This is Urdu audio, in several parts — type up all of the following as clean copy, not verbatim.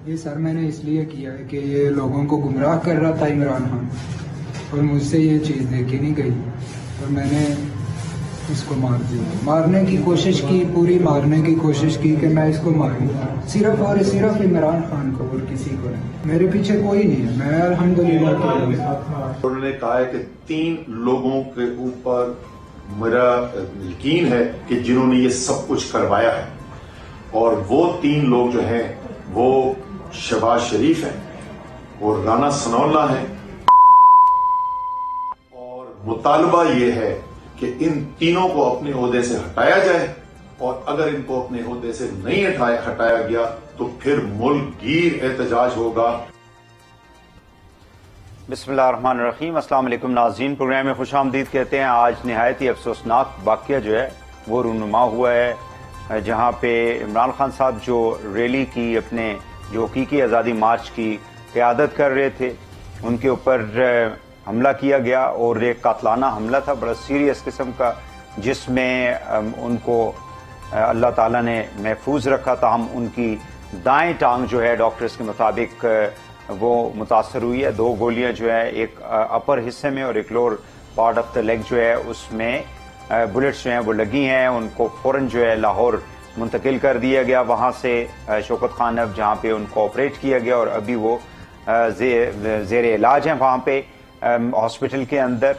یہ سر میں نے اس لیے کیا ہے کہ یہ لوگوں کو گمراہ کر رہا تھا عمران خان، اور مجھ سے یہ چیز دیکھی نہیں گئی اور میں نے اس کو مار دیا، مارنے کی کوشش کی، پوری مارنے کی کوشش کی کہ میں اس کو ماروں، صرف اور صرف عمران خان کو اور کسی کو نہیں، میرے پیچھے کوئی نہیں ہے، میں الحمدللہ انہوں نے کہا ہے کہ 3 لوگوں کے اوپر میرا یقین ہے کہ جنہوں نے یہ سب کچھ کروایا ہے، اور وہ 3 لوگ جو ہیں وہ شہباز شریف ہیں اور رانا ثناء اللہ ہیں، اور مطالبہ یہ ہے کہ ان تینوں کو اپنے عہدے سے ہٹایا جائے، اور اگر ان کو اپنے عہدے سے نہیں ہٹایا گیا تو پھر ملک گیر احتجاج ہوگا۔ بسم اللہ الرحمن الرحیم۔ السلام علیکم ناظرین، پروگرام میں خوش آمدید کہتے ہیں۔ آج نہایت ہی افسوسناک واقعہ جو ہے وہ رونما ہوا ہے، جہاں پہ عمران خان صاحب جو ریلی کی، اپنے جو حقیقی آزادی مارچ کی قیادت کر رہے تھے، ان کے اوپر حملہ کیا گیا، اور ایک قاتلانہ حملہ تھا بڑا سیریس قسم کا، جس میں ان کو اللہ تعالیٰ نے محفوظ رکھا، تاہم ان کی دائیں ٹانگ جو ہے ڈاکٹرز کے مطابق وہ متاثر ہوئی ہے۔ 2 گولیاں جو ہے، ایک اپر حصے میں اور ایک lower part of the league جو ہے، اس میں بلٹس جو ہیں وہ لگی ہیں۔ ان کو فوراً جو ہے لاہور منتقل کر دیا گیا، وہاں سے شوکت خان اب جہاں پہ ان کو آپریٹ کیا گیا، اور ابھی وہ زیر علاج ہیں وہاں پہ ہاسپٹل کے اندر۔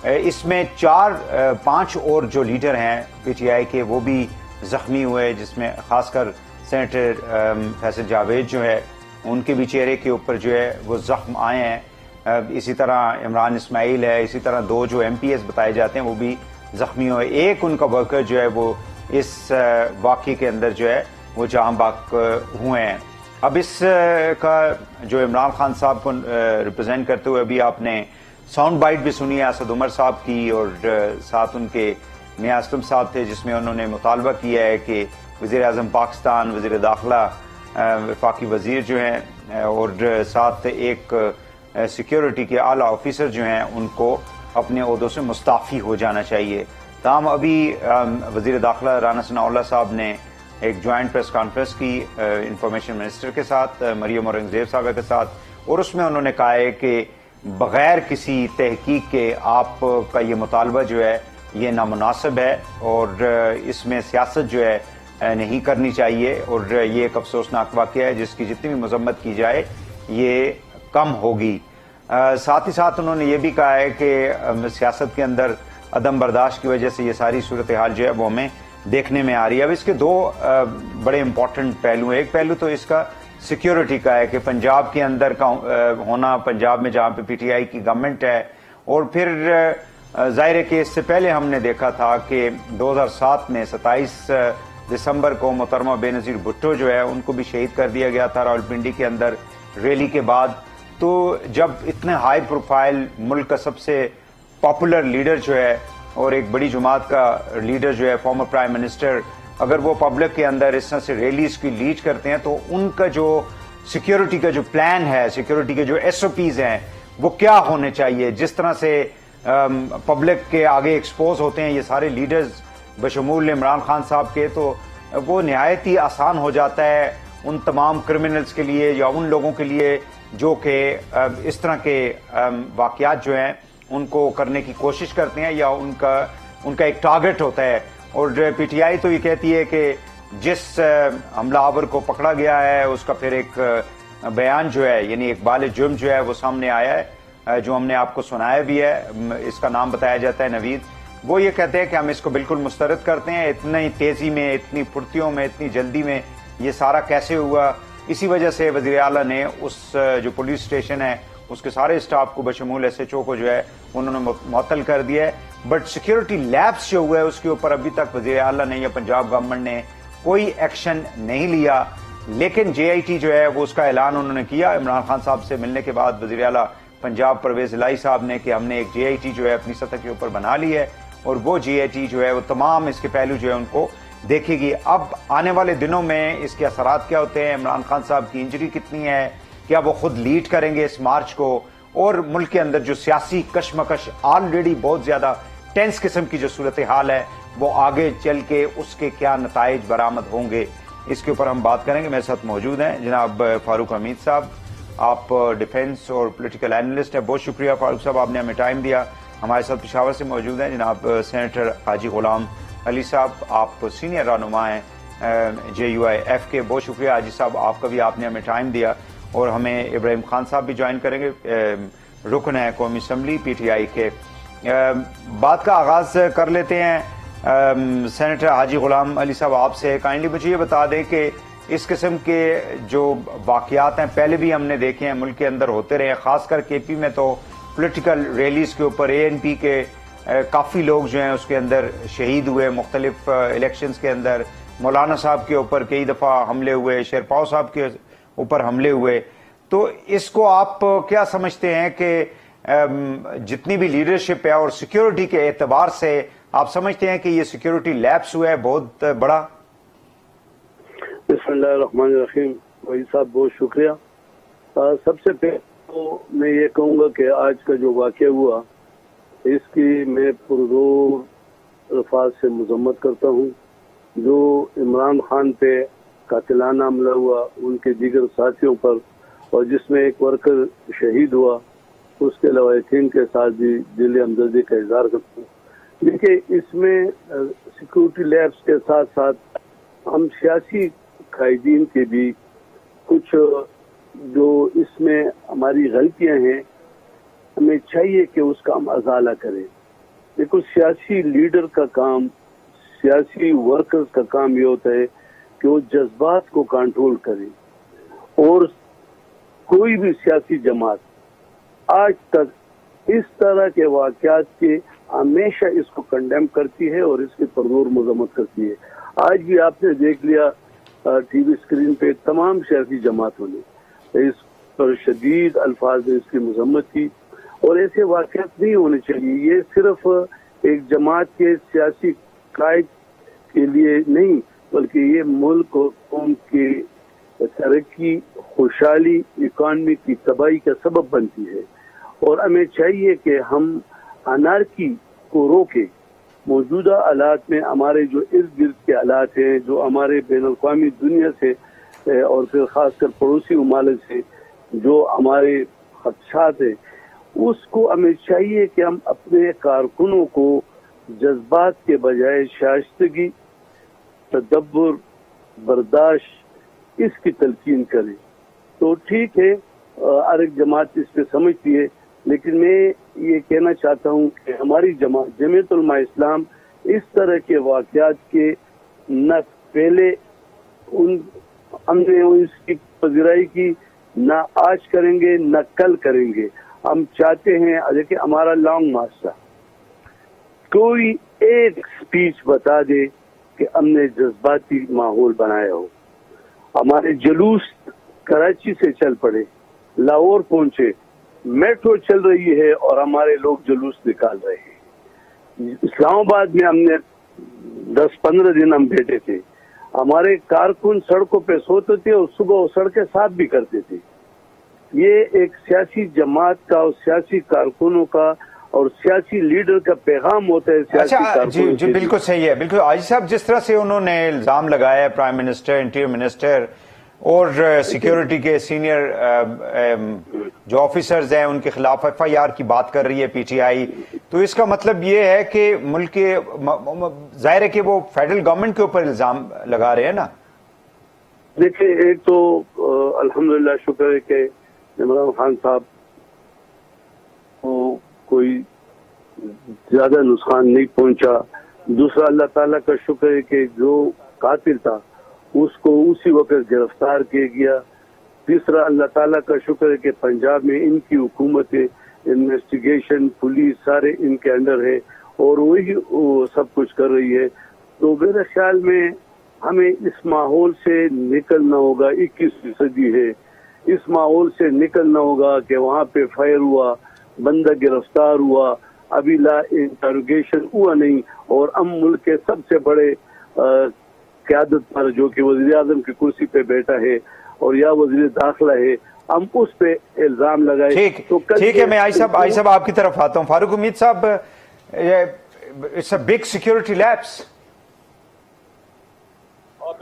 اس میں 5 اور جو لیڈر ہیں پی ٹی آئی کے وہ بھی زخمی ہوئے، جس میں خاص کر سینیٹر فیصل جاوید جو ہے، ان کے بھی چہرے کے اوپر جو ہے وہ زخم آئے ہیں۔ اسی طرح عمران اسماعیل ہے، اسی طرح 2 جو ایم پی ایس بتائے جاتے ہیں وہ بھی زخمی ہوئے۔ ایک ان کا ورکر جو ہے وہ اس واقعے کے اندر جو ہے وہ جاں بحق ہوئے ہیں۔ اب اس کا جو عمران خان صاحب کو ریپرزینٹ کرتے ہوئے ابھی آپ نے ساؤنڈ بائٹ بھی سنی ہے اسد عمر صاحب کی، اور ساتھ ان کے میاں اسلم صاحب تھے، جس میں انہوں نے مطالبہ کیا ہے کہ وزیر اعظم پاکستان، وزیر داخلہ، وفاقی وزیر جو ہیں، اور ساتھ ایک سیکیورٹی کے اعلیٰ آفیسر جو ہیں، ان کو اپنے عہدوں سے مستعفی ہو جانا چاہیے۔ تاہم ابھی وزیر داخلہ رانا ثناء اللہ صاحب نے ایک جوائنٹ پریس کانفرنس کی انفارمیشن منسٹر کے ساتھ، مریم اورنگزیب صاحبہ کے ساتھ، اور اس میں انہوں نے کہا ہے کہ بغیر کسی تحقیق کے آپ کا یہ مطالبہ جو ہے یہ نامناسب ہے، اور اس میں سیاست جو ہے نہیں کرنی چاہیے، اور یہ ایک افسوسناک واقعہ ہے جس کی جتنی بھی مذمت کی جائے یہ کم ہوگی۔ ساتھ ہی ساتھ انہوں نے یہ بھی کہا ہے کہ سیاست کے اندر عدم برداشت کی وجہ سے یہ ساری صورتحال جو ہے وہ ہمیں دیکھنے میں آ رہی ہے۔ اب اس کے 2 بڑے امپورٹنٹ پہلو ہیں۔ ایک پہلو تو اس کا سیکیورٹی کا ہے کہ پنجاب کے اندر کا ہونا، پنجاب میں جہاں پہ پی ٹی آئی کی گورنمنٹ ہے، اور پھر ظاہر ہے کہ اس سے پہلے ہم نے دیکھا تھا کہ 2007 میں 27 دسمبر کو محترمہ بے نظیر بھٹو جو ہے ان کو بھی شہید کر دیا گیا تھا راولپنڈی کے اندر ریلی کے بعد۔ تو جب اتنے ہائی پروفائل ملک کا سب سے پاپولر لیڈر جو ہے، اور ایک بڑی جماعت کا لیڈر جو ہے، فارمر پرائم منسٹر، اگر وہ پبلک کے اندر اس طرح سے ریلیز کی لیڈ کرتے ہیں، تو ان کا جو سیکیورٹی کا جو پلان ہے، سیکیورٹی کے جو ایس او پیز ہیں، وہ کیا ہونے چاہیے۔ جس طرح سے پبلک کے آگے ایکسپوز ہوتے ہیں یہ سارے لیڈرز بشمول عمران خان صاحب کے، تو وہ نہایت ہی آسان ہو جاتا ہے ان تمام کرمنلز کے لیے، یا ان لوگوں کے لیے جو کہ اس طرح کے واقعات جو ہیں ان کو کرنے کی کوشش کرتے ہیں، یا ان کا ایک ٹارگٹ ہوتا ہے۔ اور پی ٹی آئی تو یہ کہتی ہے کہ جس حملہ آور کو پکڑا گیا ہے اس کا پھر ایک بیان جو ہے، یعنی ایک بال جرم جو ہے وہ سامنے آیا ہے، جو ہم نے آپ کو سنایا بھی ہے۔ اس کا نام بتایا جاتا ہے نوید۔ وہ یہ کہتے ہیں کہ ہم اس کو بالکل مسترد کرتے ہیں، اتنی تیزی میں، اتنی پھرتیوں میں، اتنی جلدی میں یہ سارا کیسے ہوا۔ اسی وجہ سے وزیر اعلیٰ نے اس جو پولیس اسٹیشن ہے اس کے سارے اسٹاف کو بشمول ایس ایچ او کو جو ہے انہوں نے معطل کر دیا ہے۔ بٹ سیکیورٹی لیبس جو ہوا ہے اس کے اوپر ابھی تک وزیر اعلیٰ نے یا پنجاب گورنمنٹ نے کوئی ایکشن نہیں لیا، لیکن جے آئی ٹی جو ہے وہ اس کا اعلان انہوں نے کیا عمران خان صاحب سے ملنے کے بعد، وزیر اعلیٰ پنجاب پرویز الہی صاحب نے، کہ ہم نے ایک جے آئی ٹی جو ہے اپنی سطح کے اوپر بنا لی ہے، اور وہ جے آئی ٹی جو ہے وہ تمام اس کے پہلو جو ہے ان کو دیکھے گی۔ اب آنے والے دنوں میں اس کے اثرات کیا ہوتے ہیں، عمران خان صاحب کی انجری کتنی ہے، کیا وہ خود لیڈ کریں گے اس مارچ کو، اور ملک کے اندر جو سیاسی کشمکش آلریڈی بہت زیادہ ٹینس قسم کی جو صورتحال ہے وہ آگے چل کے اس کے کیا نتائج برآمد ہوں گے، اس کے اوپر ہم بات کریں گے. میرے ساتھ موجود ہیں جناب فاروق حمید صاحب, آپ ڈیفینس اور پولیٹیکل اینالسٹ ہیں. بہت شکریہ فاروق صاحب, آپ نے ہمیں ٹائم دیا. ہمارے ساتھ پشاور سے موجود ہیں جناب سینیٹر حاجی غلام علی صاحب, آپ سینئر رہنما ہیں JUIF کے. بہت شکریہ حاجی صاحب آپ کا بھی, آپ نے ہمیں ٹائم دیا. اور ہمیں ابراہیم خان صاحب بھی جوائن کریں گے, رکن ہیں قومی اسمبلی PTI کے. بات کا آغاز کر لیتے ہیں سینیٹر حاجی غلام علی صاحب آپ سے. کائنڈلی مجھے یہ بتا دیں کہ اس قسم کے جو واقعات ہیں پہلے بھی ہم نے دیکھے ہیں, ملک کے اندر ہوتے رہے ہیں, خاص کر KP میں تو پولیٹیکل ریلیز کے اوپر ANP کے کافی لوگ جو ہیں اس کے اندر شہید ہوئے. مختلف الیکشنز کے اندر مولانا صاحب کے اوپر کئی دفعہ حملے ہوئے, شیرپاؤ صاحب کے اوپر حملے ہوئے. تو اس کو آپ کیا سمجھتے ہیں کہ جتنی بھی لیڈرشپ ہے اور سیکیورٹی کے اعتبار سے آپ سمجھتے ہیں کہ یہ سیکیورٹی لیپس ہوا ہے بہت بڑا؟ بسم اللہ الرحمن الرحیم. بھائی صاحب بہت شکریہ. سب سے پہلے تو میں یہ کہوں گا کہ آج کا جو واقعہ ہوا اس کی میں پرزور الفاظ سے مذمت کرتا ہوں. جو عمران خان پہ قاتلانہ حملہ ہوا, ان کے دیگر ساتھیوں پر, اور جس میں ایک ورکر شہید ہوا, اس کے لوائقین کے ساتھ بھی دل ہمدردی کا اظہار کرتا ہوں. دیکھیے اس میں سیکورٹی لیبس کے ساتھ ساتھ ہم سیاسی قائدین کے بھی کچھ جو اس میں ہماری غلطیاں ہیں ہمیں چاہیے کہ اس کا ہم ازالہ کریں. دیکھو سیاسی لیڈر کا کام, سیاسی ورکرز کا کام یہ ہوتا ہے کہ وہ جذبات کو کنٹرول کرے, اور کوئی بھی سیاسی جماعت آج تک اس طرح کے واقعات کے ہمیشہ اس کو کنڈیم کرتی ہے اور اس کی پرزور مذمت کرتی ہے. آج بھی آپ نے دیکھ لیا ٹی وی اسکرین پہ تمام سیاسی جماعتوں نے اس پر شدید الفاظ میں اس کی مذمت کی, اور ایسے واقعات نہیں ہونے چاہیے. یہ صرف ایک جماعت کے سیاسی قائد کے لیے نہیں بلکہ یہ ملک اور قوم کی ترقی, خوشحالی, اکانومی کی تباہی کا سبب بنتی ہے. اور ہمیں چاہیے کہ ہم انارکی کو روکیں. موجودہ حالات میں ہمارے جو ارد گرد کے حالات ہیں, جو ہمارے بین الاقوامی دنیا سے اور پھر خاص کر پڑوسی ممالک سے جو ہمارے خدشات ہیں, اس کو ہمیں چاہیے کہ ہم اپنے کارکنوں کو جذبات کے بجائے شائستگی, تدبر, برداشت اس کی تلقین کریں. تو ٹھیک ہے ہر ایک جماعت اس پہ سمجھتی ہے, لیکن میں یہ کہنا چاہتا ہوں کہ ہماری جماعت جمعیت علماء اسلام اس طرح کے واقعات کے نہ پہلے ہم نے اس کی پذیرائی کی, نہ آج کریں گے نہ کل کریں گے. ہم چاہتے ہیں دیکھیں ہمارا لانگ مارچ تھا, کوئی ایک سپیچ بتا دے کہ ہم نے جذباتی ماحول بنایا ہو. ہمارے جلوس کراچی سے چل پڑے, لاہور پہنچے, میٹرو چل رہی ہے اور ہمارے لوگ جلوس نکال رہے ہیں. اسلام آباد میں ہم نے 10-15 دن ہم بیٹھے تھے. ہمارے کارکن سڑکوں پہ سوتے تھے اور صبح وہ سڑکیں صاف بھی کرتے تھے. یہ ایک سیاسی جماعت کا اور سیاسی کارکنوں کا اور سیاسی لیڈر کا پیغام ہوتا ہے. سیاسی کارکنوں جی بالکل صحیح ہے. بالکل حاجی صاحب, جس طرح سے انہوں نے الزام لگایا ہے پرائم منسٹر, انٹیریئر منسٹر اور سیکیورٹی کے سینئر جو آفیسرز ہیں ان کے خلاف FIR کی بات کر رہی ہے PTI, تو اس کا مطلب یہ ہے کہ ملک کے ظاہر ہے کہ وہ فیڈرل گورنمنٹ کے اوپر الزام لگا رہے ہیں نا. دیکھیں ایک تو الحمدللہ شکر ہے کہ عمران خان صاحب کو کوئی زیادہ نقصان نہیں پہنچا. دوسرا اللہ تعالیٰ کا شکر ہے کہ جو قاتل تھا اس کو اسی وقت گرفتار کیا گیا. تیسرا اللہ تعالیٰ کا شکر ہے کہ پنجاب میں ان کی حکومت انویسٹیگیشن, پولیس سارے ان کے انڈر ہے اور وہی سب کچھ کر رہی ہے. تو میرے خیال میں ہمیں اس ماحول سے نکلنا ہوگا. 21ویں صدی ہے, اس ماحول سے نکلنا ہوگا کہ وہاں پہ فائر ہوا, بندہ گرفتار ہوا, ابھی لا انٹروگیشن ہوا نہیں, اور ہم ملک کے سب سے بڑے قیادت پر جو کہ وزیر اعظم کی کرسی پہ بیٹھا ہے اور یا وزیر داخلہ ہے, ہم اس پہ الزام لگائے. ٹھیک ہے, میں آئی صاحب آپ کی طرف آتا ہوں. Farooq Hameed Sahab, it's a big security lapse.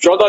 14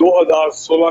2014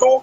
2,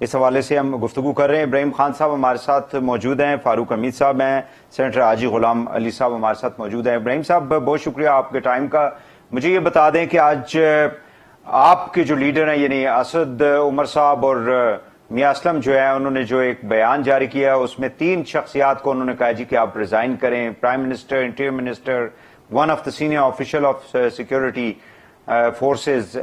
اس حوالے سے ہم گفتگو کر رہے ہیں. ابراہیم خان صاحب ہمارے ساتھ موجود ہیں, فاروق حمید صاحب ہیں, سینیٹر حاجی غلام علی صاحب ہمارے ساتھ موجود ہیں. ابراہیم صاحب بہت شکریہ آپ کے ٹائم کا. مجھے یہ بتا دیں کہ آج آپ کے جو لیڈر ہیں یعنی اسد عمر صاحب اور میاں اسلم جو ہے, انہوں نے جو ایک بیان جاری کیا اس میں 3 شخصیات کو انہوں نے کہا جی کہ آپ ریزائن کریں, prime minister, interim minister, one of the senior official of security forces.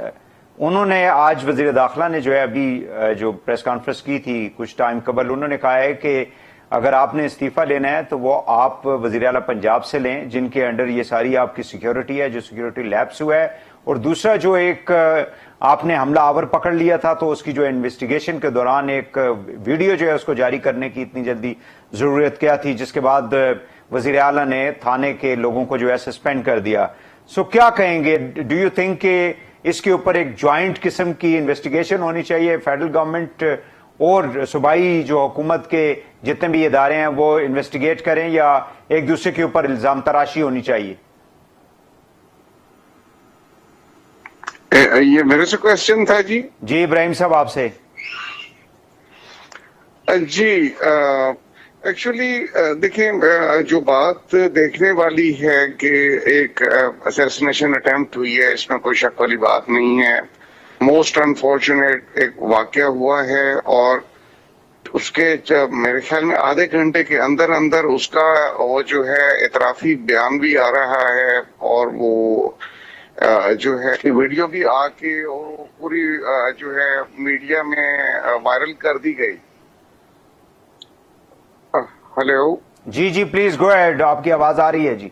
انہوں نے آج وزیر داخلہ نے جو ہے ابھی جو پریس کانفرنس کی تھی کچھ ٹائم قبل, انہوں نے کہا ہے کہ اگر آپ نے استعفیٰ لینا ہے تو وہ آپ وزیر اعلیٰ پنجاب سے لیں جن کے انڈر یہ ساری آپ کی سیکورٹی ہے, جو سیکورٹی لیپس ہوا ہے. اور دوسرا جو ایک آپ نے حملہ آور پکڑ لیا تھا تو اس کی جو انویسٹیگیشن کے دوران ایک ویڈیو جو ہے اس کو جاری کرنے کی اتنی جلدی ضرورت کیا تھی, جس کے بعد وزیر اعلیٰ نے تھانے کے لوگوں کو جو ہے سسپینڈ کر دیا. سو کیا کہیں گے, ڈو یو تھنک کہ اس کے اوپر ایک جوائنٹ قسم کی انویسٹیگیشن ہونی چاہیے, فیڈرل گورنمنٹ اور صوبائی جو حکومت کے جتنے بھی ادارے ہیں وہ انویسٹیگیٹ کریں, یا ایک دوسرے کے اوپر الزام تراشی ہونی چاہیے؟ یہ میرے سے کوشچن تھا جی. جی ابراہیم صاحب آپ سے. جی ایکچولی دیکھیں, جو بات دیکھنے والی ہے کہ ایک اسیسنیشن اٹیمپٹ ہوئی ہے, اس میں کوئی شک والی بات نہیں ہے. موسٹ انفارچونیٹ ایک واقعہ ہوا ہے, اور اس کے میرے خیال میں آدھے گھنٹے کے اندر اندر اس کا وہ جو ہے اعترافی بیان بھی آ رہا ہے, اور وہ جو ہے ویڈیو بھی آ کے اور پوری جو ہے میڈیا میں وائرل کر دی گئی. ہیلو جی جی پلیز گو ایڈ, آپ کی آواز آ رہی ہے جی.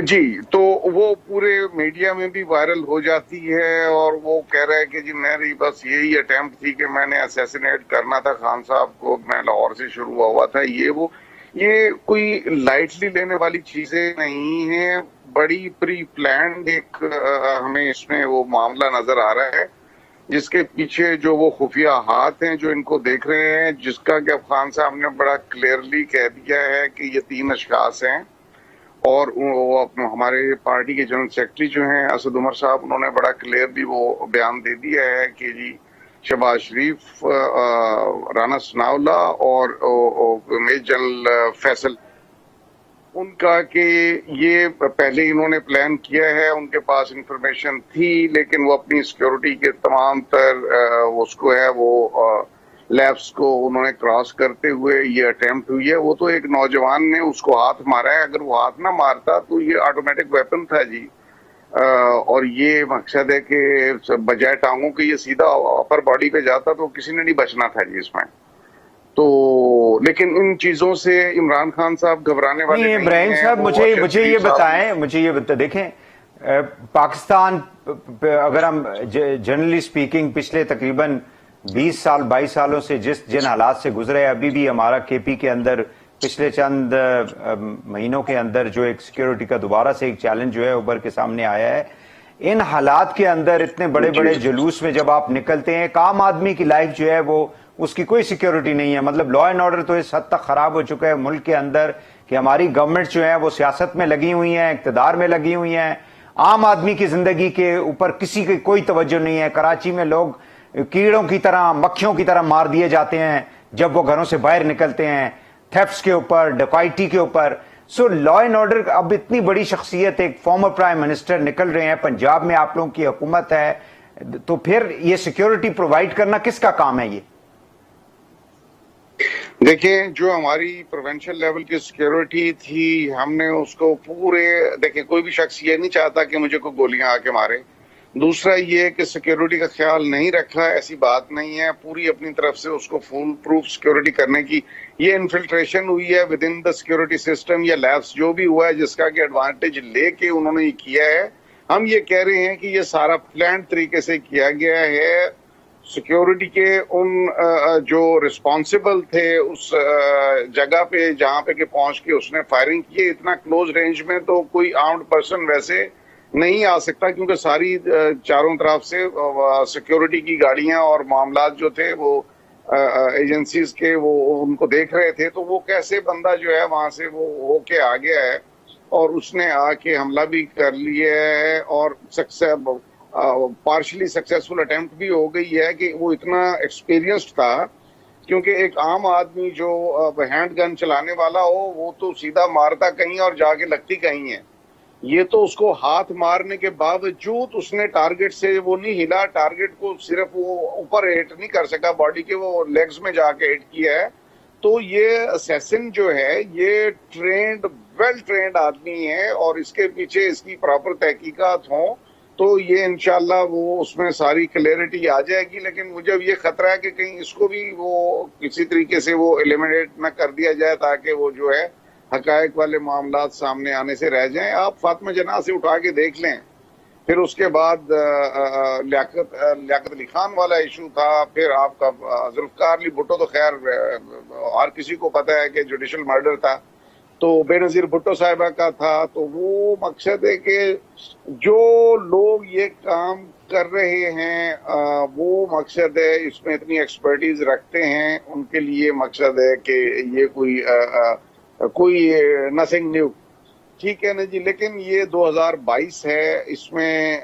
جی تو وہ پورے میڈیا میں بھی وائرل ہو جاتی ہے, اور وہ کہہ رہا ہے کہ جی میری بس یہی اٹیمپٹ تھی کہ میں نے اسیسینیٹ کرنا تھا خان صاحب کو, میں لاہور سے شروع ہوا تھا. یہ کوئی لائٹلی لینے والی چیزیں نہیں ہیں, بڑی پری پلانڈ ایک ہمیں اس میں وہ معاملہ نظر آ رہا ہے, جس کے پیچھے جو وہ خفیہ ہاتھ ہیں جو ان کو دیکھ رہے ہیں, جس کا کہ خان صاحب نے بڑا کلیئرلی کہہ دیا ہے کہ یہ 3 اشخاص ہیں. اور وہ ہمارے پارٹی کے جنرل سیکرٹری جو ہیں اسد عمر صاحب, انہوں نے بڑا کلیئرلی وہ بیان دے دیا ہے کہ جی شہباز شریف, رانا ثناء اللہ اور میجر جنرل فیصل, ان کا کہ یہ پہلے انہوں نے پلان کیا ہے, ان کے پاس انفارمیشن تھی, لیکن وہ اپنی سیکیورٹی کے تمام تر اس کو ہے وہ لیبس کو انہوں نے کراس کرتے ہوئے یہ اٹیمپٹ ہوئی ہے. وہ تو ایک نوجوان نے اس کو ہاتھ مارا ہے, اگر وہ ہاتھ نہ مارتا تو یہ آٹومیٹک ویپن تھا جی, اور یہ مقصد ہے کہ بجائے ٹانگوں کے یہ سیدھا اپر باڈی پہ جاتا تو کسی نے نہیں بچنا تھا جی اس میں. تو لیکن ان چیزوں سے عمران خان صاحب گھبرانے والے نہیں ہیں. ابراہیم صاحب مجھے یہ بتائیں, دیکھیں پاکستان اگر ہم جنرلی سپیکنگ پچھلے تقریباً 20 سال 22 سالوں سے جن حالات سے گزرے, ابھی بھی ہمارا کے پی کے اندر پچھلے چند مہینوں کے اندر جو ایک سیکیورٹی کا دوبارہ سے ایک چیلنج جو ہے ابھر کے سامنے آیا ہے, ان حالات کے اندر اتنے بڑے بڑے جلوس میں جب آپ نکلتے ہیں, ایک عام آدمی کی لائف جو ہے وہ اس کی کوئی سیکیورٹی نہیں ہے. مطلب لا اینڈ آرڈر تو اس حد تک خراب ہو چکا ہے ملک کے اندر کہ ہماری گورنمنٹ جو ہے وہ سیاست میں لگی ہوئی ہیں, اقتدار میں لگی ہوئی ہیں, عام آدمی کی زندگی کے اوپر کسی کی کوئی توجہ نہیں ہے. کراچی میں لوگ کیڑوں کی طرح, مکھیوں کی طرح مار دیے جاتے ہیں جب وہ گھروں سے باہر نکلتے ہیں, تھیفٹس کے اوپر, ڈکیتی کے اوپر. سو لا اینڈ آرڈر, اب اتنی بڑی شخصیت ایک فارمر پرائم منسٹر نکل رہے ہیں, پنجاب میں آپ لوگوں کی حکومت ہے, تو پھر یہ سیکیورٹی پرووائڈ کرنا کس کا کام ہے؟ یہ دیکھیں جو ہماری پروونشل لیول کی سیکیورٹی تھی, ہم نے اس کو پورے, دیکھیں کوئی بھی شخص یہ نہیں چاہتا کہ مجھے کوئی گولیاں آ کے مارے. دوسرا یہ کہ سیکیورٹی کا خیال نہیں رکھا, ایسی بات نہیں ہے, پوری اپنی طرف سے اس کو فول پروف سیکیورٹی کرنے کی یہ انفلٹریشن ہوئی ہے with in the security system یا لیبس جو بھی ہوا ہے, جس کا کہ ایڈوانٹیج لے کے انہوں نے یہ کیا ہے. ہم یہ کہہ رہے ہیں کہ یہ سارا پلانڈ طریقے سے کیا گیا ہے. سیکیورٹی کے ان جو رسپانسبل تھے اس جگہ پہ جہاں پہ کہ پہنچ کے اس نے فائرنگ کی, اتنا کلوز رینج میں تو کوئی آرمڈ پرسن ویسے نہیں آ سکتا, کیونکہ ساری چاروں طرف سے سیکیورٹی کی گاڑیاں اور معاملات جو تھے وہ ایجنسیز کے وہ ان کو دیکھ رہے تھے. تو وہ کیسے بندہ جو ہے وہاں سے وہ ہو کے آ گیا ہے, اور اس نے آ کے حملہ بھی کر لیا ہے, اور پارشلی سکسیسفل اٹیمپٹ بھی ہو گئی ہے کہ وہ اتنا ایکسپیرینسڈ تھا، کیونکہ ایک عام آدمی جو ہینڈ گن چلانے والا ہو وہ تو سیدھا مارتا کہیں اور جا کے لگتی کہیں ہے، یہ تو اس کو ہاتھ مارنے کے باوجود اس نے ٹارگٹ سے وہ نہیں ہلا، ٹارگٹ کو صرف وہ اوپر ہٹ نہیں کر سکا باڈی کے، وہ لیگز میں جا کے ہٹ کیا ہے. تو یہ اسیسن جو ہے یہ ٹرینڈ ویل ٹرینڈ آدمی ہے، اور اس کے پیچھے اس کی پراپر تحقیقات ہوں تو یہ انشاءاللہ وہ اس میں ساری کلیئرٹی آ جائے گی. لیکن مجھے یہ خطرہ ہے کہ کہیں اس کو بھی وہ کسی طریقے سے وہ ایلیمنیٹ نہ کر دیا جائے تاکہ وہ جو ہے حقائق والے معاملات سامنے آنے سے رہ جائیں. آپ فاطمہ جناح سے اٹھا کے دیکھ لیں، پھر اس کے بعد لیاقت علی خان والا ایشو تھا، پھر آپ کا ذوالفقار علی بھٹو، تو خیر ہر کسی کو پتہ ہے کہ جوڈیشل مرڈر تھا، تو بے نظیر بھٹو صاحبہ کا تھا. تو وہ مقصد ہے کہ جو لوگ یہ کام کر رہے ہیں وہ مقصد ہے اس میں اتنی ایکسپرٹیز رکھتے ہیں، ان کے لیے مقصد ہے کہ یہ کوئی نتھنگ نیو، ٹھیک ہے نا جی. لیکن یہ 2022 ہے، اس میں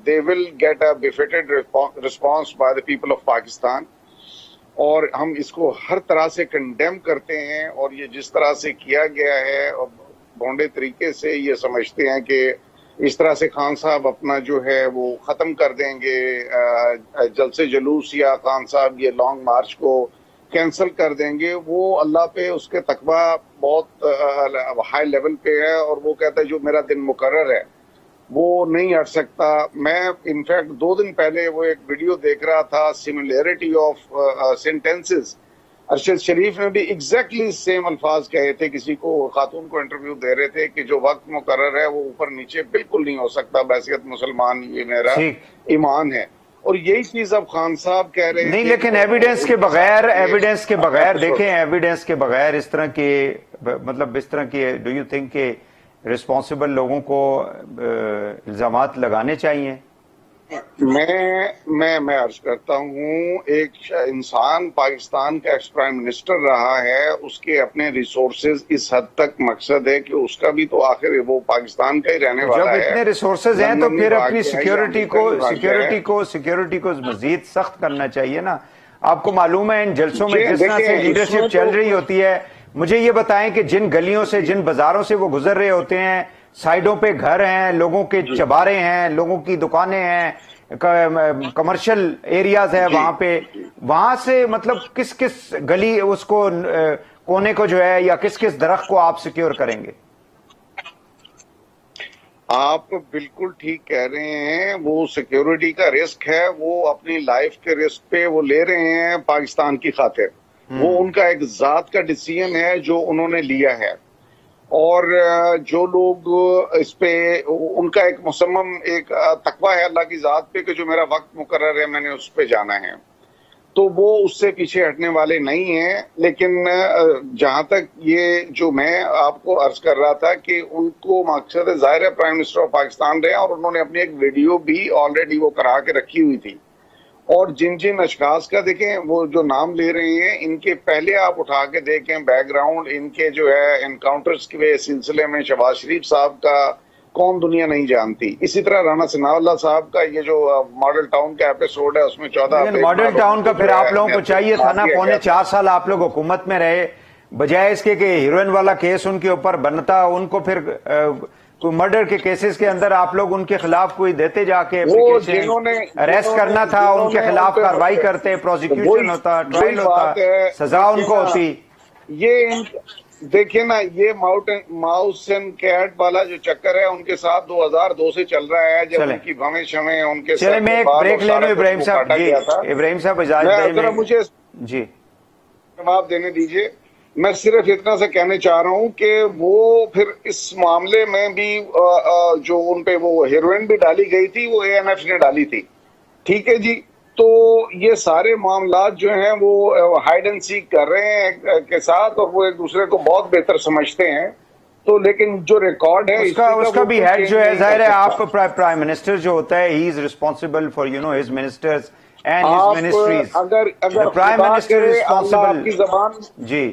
they will get a befitting response by the people of Pakistan, اور ہم اس کو ہر طرح سے کنڈیم کرتے ہیں. اور یہ جس طرح سے کیا گیا ہے بھونڈے طریقے سے، یہ سمجھتے ہیں کہ اس طرح سے خان صاحب اپنا جو ہے وہ ختم کر دیں گے، جلسے جلوس یا خان صاحب یہ لانگ مارچ کو کینسل کر دیں گے. وہ اللہ پہ اس کے تقویٰ بہت ہائی لیول پہ ہے، اور وہ کہتا ہے جو میرا دن مقرر ہے وہ نہیں ہٹ سکتا. میں انفیکٹ 2 دن پہلے وہ ایک ویڈیو دیکھ رہا تھا، سملیرٹی آف سینٹینسز. ارشد شریف نے بھی ایگزیکٹلی سیم الفاظ کہے تھے، کسی کو خاتون کو انٹرویو دے رہے تھے کہ جو وقت مقرر ہے وہ اوپر نیچے بالکل نہیں ہو سکتا، بحیثیت مسلمان یہ میرا ایمان ہے. اور یہی چیز اب خان صاحب کہہ رہے ہیں نہیں، لیکن ایویڈنس کے بغیر دیکھیں، ایویڈنس کے بغیر اس طرح کے مطلب اس طرح کی ڈو یو تھنک کہ ریسپانسبل لوگوں کو الزامات لگانے چاہیے؟ میں عرض کرتا ہوں، ایک انسان پاکستان کا ایکس پرائم منسٹر رہا ہے، اس کے اپنے ریسورسز اس حد تک مقصد ہے کہ اس کا بھی تو آخر وہ پاکستان کا ہی رہنے والا ہے. جب اتنے ریسورسز ہیں تو پھر اپنی سیکیورٹی کو مزید سخت کرنا چاہیے نا. آپ کو معلوم ہے ان جلسوں میں جس طرح سے لیڈرشپ چل رہی ہوتی ہے، مجھے یہ بتائیں کہ جن گلیوں سے، جن بازاروں سے وہ گزر رہے ہوتے ہیں، سائڈوں پہ گھر ہیں، لوگوں کے چبارے ہیں، لوگوں کی دکانیں ہیں، کمرشل ایریاز ہے، وہاں سے مطلب کس گلی اس کو کونے کو جو ہے یا کس درخت کو آپ سیکیور کریں گے؟ آپ بالکل ٹھیک کہہ رہے ہیں، وہ سیکیورٹی کا رسک ہے، وہ اپنی لائف کے رسک پہ وہ لے رہے ہیں پاکستان کی خاطر. وہ ان کا ایک ذات کا ڈیسیژن ہے جو انہوں نے لیا ہے، اور جو لوگ اس پہ ان کا ایک مصمم ایک تقویٰ ہے اللہ کی ذات پہ کہ جو میرا وقت مقرر ہے میں نے اس پہ جانا ہے، تو وہ اس سے پیچھے ہٹنے والے نہیں ہیں. لیکن جہاں تک یہ جو میں آپ کو عرض کر رہا تھا کہ ان کو مقصد ظاہر ہے پرائم منسٹر آف پاکستان رہے، اور انہوں نے اپنی ایک ویڈیو بھی آلریڈی وہ کرا کے رکھی ہوئی تھی. اور جن اشخاص کا دیکھیں وہ جو نام لے رہے ہیں، ان کے پہلے آپ اٹھا کے دیکھیں بیک گراؤنڈ، ان کے جو ہے انکاؤنٹرز کے سلسلے میں شہباز شریف صاحب کا کون دنیا نہیں جانتی. اسی طرح رانا ثناء اللہ صاحب کا یہ جو ماڈل ٹاؤن کا ایپیسوڈ ہے اس میں 14 ماڈل ٹاؤن کا پھر آپ لوگوں کو چاہیے تھا نا، 4.25 سال آپ لوگ حکومت میں رہے، بجائے اس کے کہ ہیروئن والا کیس ان کے اوپر بنتا، ان کو پھر مرڈر کے کیسز کے اندر آپ لوگ ان کے خلاف کوئی دیتے جا کے اریسٹ کرنا تھا، ان کے خلاف کارروائی کرتے، پروزیکیوشن ہوتا، ٹرائل ہوتا، سزا ان کو ہوتی. یہ دیکھیں نا، یہ ماؤس اینڈ کیٹ والا جو چکر ہے ان کے ساتھ 2002 سے چل رہا ہے، جب ان کی بھویں شمیں ان کے ساتھ. چلے میں ایک بریک لے لوں ابراہیم صاحب. جی ابراہیم صاحب اجازت دیں، مجھے جی جواب دینے دیجیے. میں صرف اتنا سا کہنے چاہ رہا ہوں کہ وہ پھر اس معاملے میں بھی جو ان پہ وہ ہیروئن بھی ڈالی گئی تھی وہ ANF نے ڈالی تھی، ٹھیک ہے جی. تو یہ سارے معاملات جو ہیں وہ ہائیڈ اینڈ سیک کر رہے ہیں ایک کے ساتھ، اور وہ ایک دوسرے کو بہت بہتر سمجھتے ہیں. تو لیکن جو ریکارڈ ہے اس کا بھی ہیڈ جو ہے، ظاہر ہے آپ کو پرائم منسٹر جو ہوتا ہے he is responsible for his ministers and his ministries. اگر پرائم منسٹر ریسپانسبل. کی زبان جی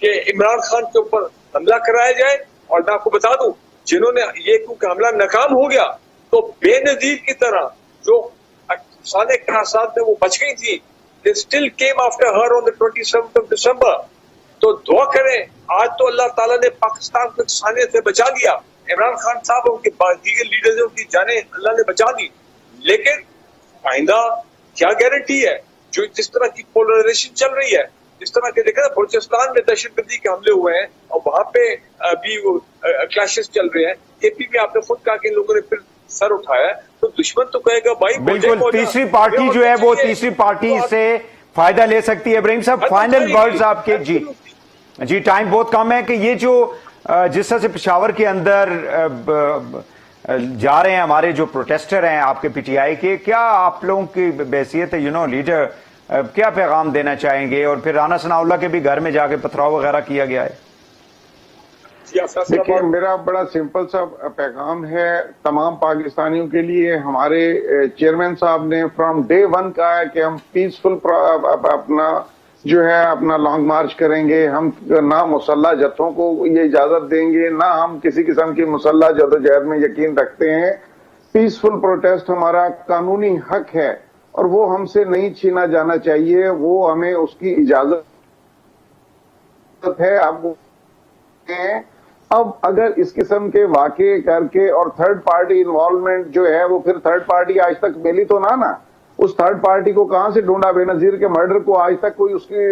کہ عمران خان کے اوپر حملہ کرایا جائے. اور میں آپ کو بتا دوں جنہوں نے یہ کیونکہ حملہ ناکام ہو گیا تو بے نظیر کی طرح جو سانے کاسات میں وہ بچ گئی تھی, they still came after her on the 27th of December. تو دعا کریں آج تو اللہ تعالیٰ نے پاکستان کو سانے سے بچا لیا. عمران خان صاحب ان کے دیگر لیڈروں کی جانیں اللہ نے بچا دی, لیکن آئندہ کیا گارنٹی ہے؟ جو جس طرح کی پولرائزیشن چل رہی ہے, جس طرح کے دیکھا بلوچستان میں دہشت گردی کے حملے ہوئے ہیں اور وہاں پہ بھی کلیشز چل رہے ہیں. اے پی میں آپ نے خود کہا کہ ان لوگوں نے پھر سر اٹھایا ہے, تو دشمن تو کہے گا بھائی بالکل تیسری پارٹی جو ہے وہ تیسری پارٹی سے فائدہ لے سکتی ہے. ابراہیم صاحب فائنل ورڈز آپ کے. جی ٹائم بہت کم ہے کہ یہ جو جس طرح سے پشاور کے اندر جا رہے ہیں ہمارے جو پروٹیسٹر ہیں آپ کے پی ٹی آئی کے, کیا آپ لوگوں کی بحیثیت لیڈر کیا پیغام دینا چاہیں گے؟ اور پھر رانا ثناء اللہ کے بھی گھر میں جا کے پتھراؤ وغیرہ کیا گیا ہے. دیکھیے میرا بڑا سمپل سا پیغام ہے تمام پاکستانیوں کے لیے. ہمارے چیئرمین صاحب نے فرام ڈے 1 کہا ہے کہ ہم پیسفل اپنا جو ہے اپنا لانگ مارچ کریں گے. ہم نہ مسلح جتھوں کو یہ اجازت دیں گے, نہ ہم کسی قسم کی مسلح جدوجہد میں یقین رکھتے ہیں. پیسفل پروٹیسٹ ہمارا قانونی حق ہے اور وہ ہم سے نہیں چھینا جانا چاہیے. وہ ہمیں اس کی اجازت ہے. اب اگر اس قسم کے واقعے کر کے اور تھرڈ پارٹی انوالومنٹ جو ہے وہ پھر تھرڈ پارٹی آج تک ملی تو نہ اس تھرڈ پارٹی کو کہاں سے ڈھونڈا؟ بے نظیر کے مرڈر کو آج تک کوئی اس کی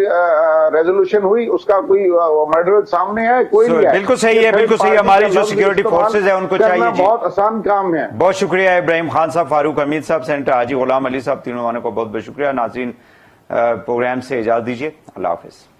ریزولوشن ہوئی؟ اس کا کوئی مرڈر سامنے ہے؟ کوئی نہیں ہے. بالکل صحیح ہے, بالکل صحیح. ہماری جو سیکورٹی فورسز ہیں ان کو چاہیے. بہت آسان کام ہے. بہت شکریہ ابراہیم خان صاحب, فاروق حمید صاحب, سینیٹر حاجی غلام علی صاحب, تینوں کو بہت بہت شکریہ. ناظرین پروگرام سے اجازت دیجیے. اللہ حافظ.